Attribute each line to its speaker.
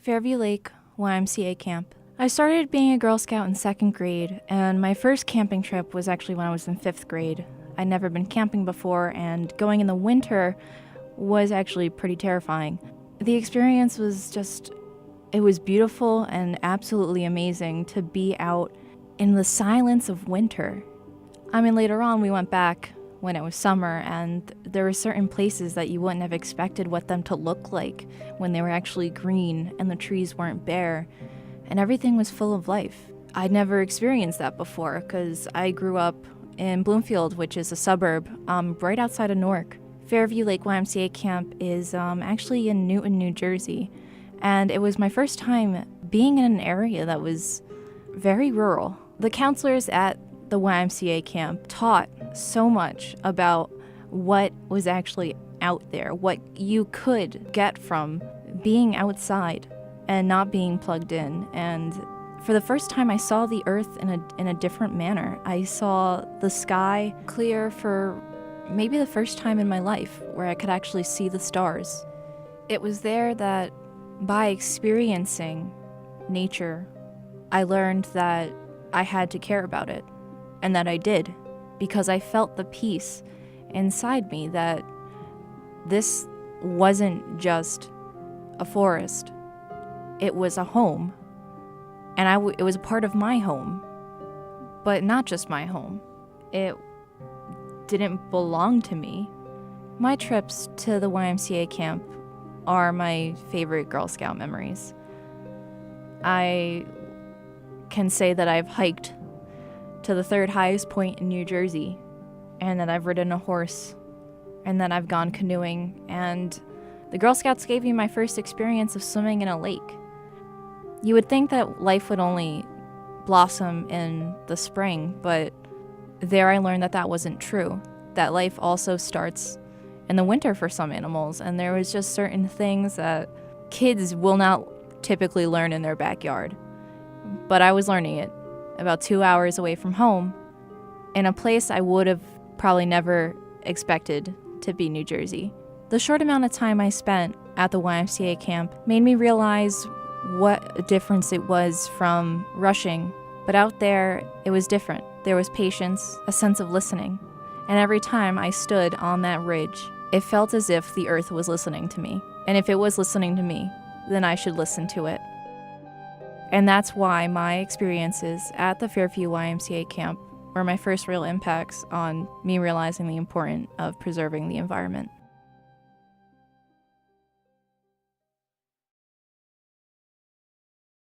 Speaker 1: Fairview Lake YMCA camp. I started being a Girl Scout in 2nd grade, and my first camping trip was actually when I was in 5th grade. I'd never been camping before, and going in the winter was actually pretty terrifying. The experience was it was beautiful and absolutely amazing to be out in the silence of winter. I mean, later on we went back when it was summer, and there were certain places that you wouldn't have expected what them to look like when they were actually green and the trees weren't bare, and everything was full of life. I'd never experienced that before because I grew up in Bloomfield, which is a suburb right outside of Newark. Fairview Lake YMCA camp is actually in Newton, New Jersey, and it was my first time being in an area that was very rural. The counselors at the YMCA camp taught so much about what was actually out there, what you could get from being outside and not being plugged in. And for the first time, I saw the earth in a different manner. I saw the sky clear for maybe the first time in my life where I could actually see the stars. It was there that by experiencing nature, I learned that I had to care about it, and that I did, because I felt the peace inside me that this wasn't just a forest. It was a home, and it was a part of my home, but not just my home. It didn't belong to me. My trips to the YMCA camp are my favorite Girl Scout memories. I can say that I've hiked to the 3rd highest point in New Jersey, and that I've ridden a horse, and that I've gone canoeing, and the Girl Scouts gave me my first experience of swimming in a lake. You would think that life would only blossom in the spring, but there I learned that that wasn't true, that life also starts in the winter for some animals, and there was just certain things that kids will not typically learn in their backyard. But I was learning it about 2 hours away from home in a place I would have probably never expected to be New Jersey. The short amount of time I spent at the YMCA camp made me realize what a difference it was from rushing. But out there, it was different. There was patience, a sense of listening. And every time I stood on that ridge, it felt as if the earth was listening to me. And if it was listening to me, then I should listen to it. And that's why my experiences at the Fairview YMCA camp were my first real impacts on me realizing the importance of preserving the environment.